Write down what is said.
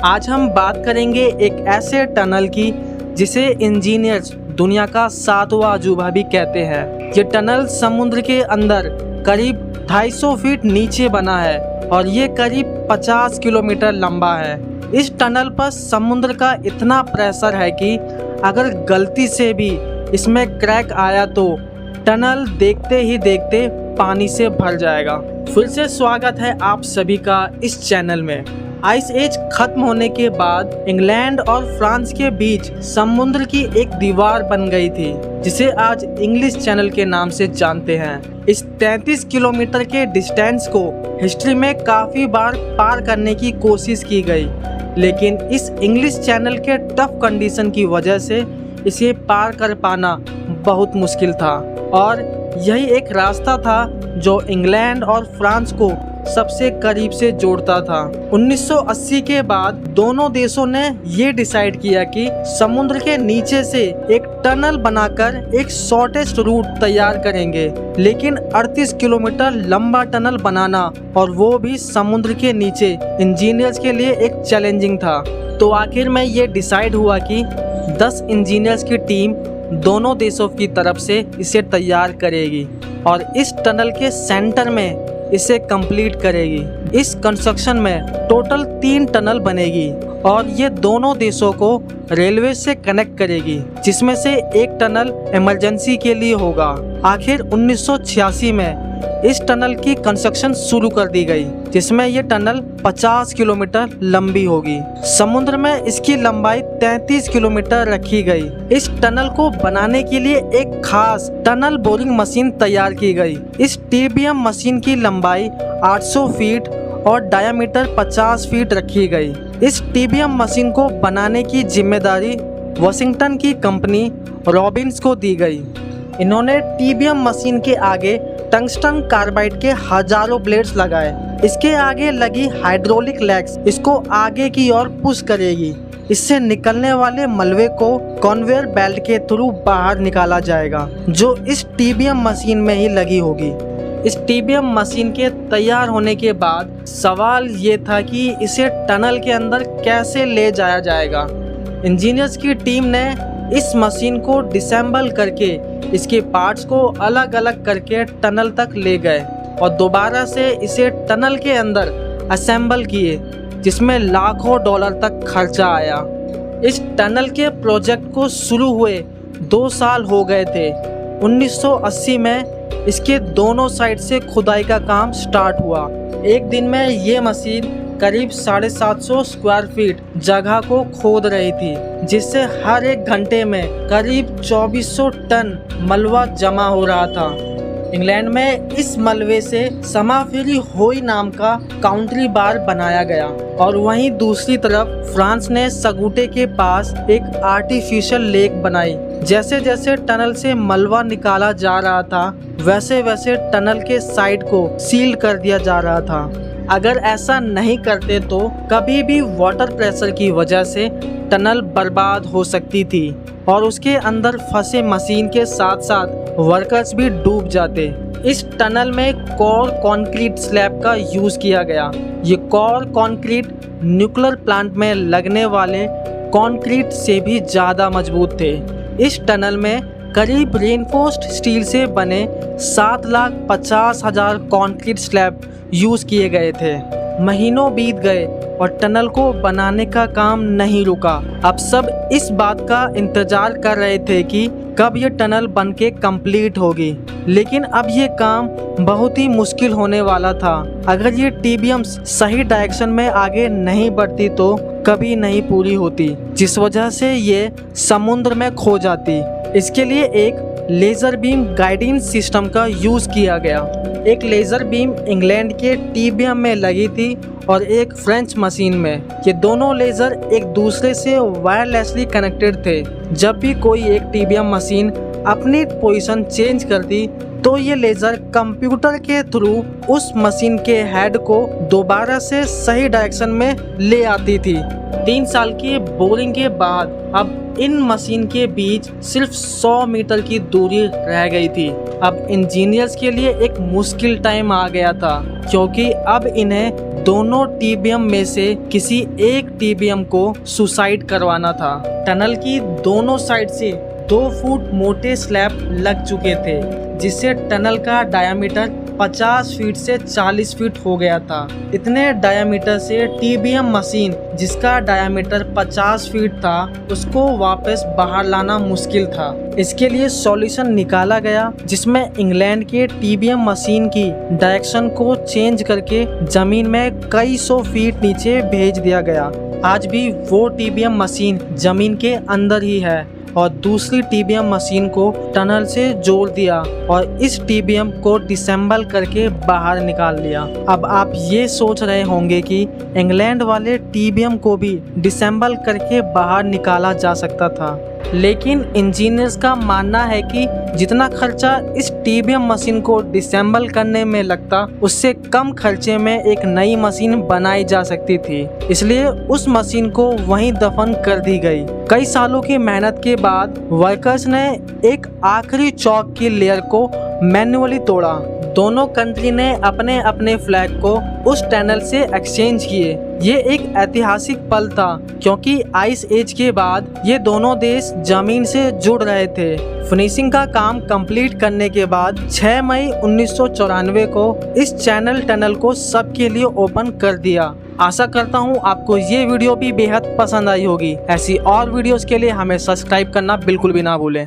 आज हम बात करेंगे एक ऐसे टनल की जिसे इंजीनियर्स दुनिया का 7वां अजूबा भी कहते हैं। ये टनल समुद्र के अंदर करीब 250 फीट नीचे बना है और ये करीब 50 किलोमीटर लंबा है। इस टनल पर समुद्र का इतना प्रेशर है कि अगर गलती से भी इसमें क्रैक आया तो टनल देखते ही देखते पानी से भर जाएगा। फिर से स्वागत है आप सभी का इस चैनल में। आइस एज खत्म होने के बाद इंग्लैंड और फ्रांस के बीच समुद्र की एक दीवार बन गई थी जिसे आज इंग्लिश चैनल के नाम से जानते हैं। इस 33 किलोमीटर के डिस्टेंस को हिस्ट्री में काफी बार पार करने की कोशिश की गई, लेकिन इस इंग्लिश चैनल के टफ कंडीशन की वजह से इसे पार कर पाना बहुत मुश्किल था और यही एक रास्ता था जो इंग्लैंड और फ्रांस को सबसे करीब से जोड़ता था। 1980 के बाद दोनों देशों ने ये डिसाइड किया कि समुद्र के नीचे से एक टनल बनाकर एक शॉर्टेस्ट रूट तैयार करेंगे, लेकिन 38 किलोमीटर लंबा टनल बनाना और वो भी समुद्र के नीचे इंजीनियर्स के लिए एक चैलेंजिंग था। तो आखिर में ये डिसाइड हुआ कि 10 इंजीनियर्स की टीम दोनों देशों की तरफ से इसे तैयार करेगी और इस टनल के सेंटर में इसे कंप्लीट करेगी। इस कंस्ट्रक्शन में टोटल 3 टनल बनेगी और ये दोनों देशों को रेलवे से कनेक्ट करेगी, जिसमें से एक टनल इमरजेंसी के लिए होगा। आखिर 1986 में इस टनल की कंस्ट्रक्शन शुरू कर दी गई, जिसमें ये टनल 50 किलोमीटर लंबी होगी। समुद्र में इसकी लंबाई 33 किलोमीटर रखी गई। इस टनल को बनाने के लिए एक खास टनल बोरिंग मशीन तैयार की गई। इस टीबीएम मशीन की लंबाई 800 फीट और डायामीटर 50 फीट रखी गई। इस टीबीएम मशीन को बनाने की जिम्मेदारी वाशिंगटन की कंपनी रॉबिन्स को दी गई। इन्होंने टीबीएम मशीन के आगे टंगस्टन कार्बाइड के हजारों ब्लेड्स लगाए। इसके आगे लगी हाइड्रोलिक लेग्स इसको आगे की ओर पुश करेगी। इससे निकलने वाले मलबे को कन्वेयर बेल्ट के थ्रू बाहर निकाला जाएगा, जो इस टीबीएम मशीन में ही लगी होगी। इस टीबीएम मशीन के तैयार होने के बाद सवाल ये था कि इसे टनल के अंदर कैसे ले जाया जाएगा। इंजीनियर्स की टीम ने इस मशीन को डिसेंबल करके इसके पार्ट्स को अलग अलग करके टनल तक ले गए और दोबारा से इसे टनल के अंदर असेंबल किए, जिसमें लाखों डॉलर तक खर्चा आया। इस टनल के प्रोजेक्ट को शुरू हुए 2 साल हो गए थे। 1980 में इसके दोनों साइड से खुदाई का काम स्टार्ट हुआ। एक दिन में ये मशीन करीब 750 स्क्वायर फीट जगह को खोद रही थी, जिससे हर एक घंटे में करीब 2400 टन मलबा जमा हो रहा था। इंग्लैंड में इस मलबे से समाफेरी होई नाम का काउंट्री बार बनाया गया और वहीं दूसरी तरफ फ्रांस ने सगुटे के पास एक आर्टिफिशियल लेक बनाई। जैसे जैसे टनल से मलबा निकाला जा रहा था, वैसे वैसे टनल के साइड को सील कर दिया जा रहा था। अगर ऐसा नहीं करते तो कभी भी वाटर प्रेशर की वजह से टनल बर्बाद हो सकती थी और उसके अंदर फंसे मशीन के साथ साथ वर्कर्स भी डूब जाते। इस टनल में कोर कंक्रीट स्लैब का यूज किया गया। ये कोर कंक्रीट न्यूक्लियर प्लांट में लगने वाले कंक्रीट से भी ज़्यादा मजबूत थे। इस टनल में करीब रेनफोर्स्ड स्टील से बने 7,50,000 कंक्रीट स्लैब यूज किए गए थे। महीनों बीत गए और टनल को बनाने का काम नहीं रुका। अब सब इस बात का इंतजार कर रहे थे कि कब ये टनल बनके कंप्लीट होगी, लेकिन अब ये काम बहुत ही मुश्किल होने वाला था। अगर ये टीबीएम सही डायरेक्शन में आगे नहीं बढ़ती तो कभी नहीं पूरी होती, जिस वजह से ये समुद्र में खो जाती। इसके लिए एक लेज़र बीम गाइडेंस सिस्टम का यूज़ किया गया। एक लेज़र बीम इंग्लैंड के टीबीएम में लगी थी और एक फ्रेंच मशीन में। ये दोनों लेज़र एक दूसरे से वायरलेसली कनेक्टेड थे। जब भी कोई एक टीबीएम मशीन अपनी पोजीशन चेंज करती तो ये लेज़र कंप्यूटर के थ्रू उस मशीन के हेड को दोबारा से सही डायरेक्शन में ले आती थी। 3 साल की बोरिंग के बाद अब इन मशीन के बीच सिर्फ 100 मीटर की दूरी रह गई थी। अब इंजीनियर्स के लिए एक मुश्किल टाइम आ गया था, क्योंकि अब इन्हें दोनों टीबीएम में से किसी एक टीबीएम को सुसाइड करवाना था। टनल की दोनों साइड से 2 फुट मोटे स्लैब लग चुके थे, जिससे टनल का डायामीटर 50 फीट से 40 फीट हो गया था। इतने डायामीटर से टीबीएम मशीन, जिसका डायामीटर 50 फीट था, उसको वापस बाहर लाना मुश्किल था। इसके लिए सॉल्यूशन निकाला गया, जिसमें इंग्लैंड के टीबीएम मशीन की डायरेक्शन को चेंज करके जमीन में कई 100 फीट नीचे भेज दिया गया। आज भी वो टीबीएम मशीन जमीन के अंदर ही है और दूसरी टीबीएम मशीन को टनल से जोड़ दिया और इस टीबीएम को डिसेंबल करके बाहर निकाल लिया। अब आप ये सोच रहे होंगे कि इंग्लैंड वाले टीबीएम को भी डिसेंबल करके बाहर निकाला जा सकता था, लेकिन इंजीनियर्स का मानना है कि जितना खर्चा इस टीबीएम मशीन को डिसेंबल करने में लगता, उससे कम खर्चे में एक नई मशीन बनाई जा सकती थी। इसलिए उस मशीन को वहीं दफन कर दी गई। कई सालों की मेहनत के बाद वर्कर्स ने एक आखिरी चौक की लेयर को मैन्युअली तोड़ा। दोनों कंट्री ने अपने अपने फ्लैग को उस टनल से एक्सचेंज किए। ये एक ऐतिहासिक पल था, क्योंकि आइस एज के बाद ये दोनों देश जमीन से जुड़ रहे थे। फिनिशिंग का काम कंप्लीट करने के बाद 6 मई 1994 को इस चैनल टनल को सबके लिए ओपन कर दिया। आशा करता हूँ आपको ये वीडियो भी बेहद पसंद आई होगी। ऐसी और वीडियोस के लिए हमें सब्सक्राइब करना बिल्कुल भी ना भूलें।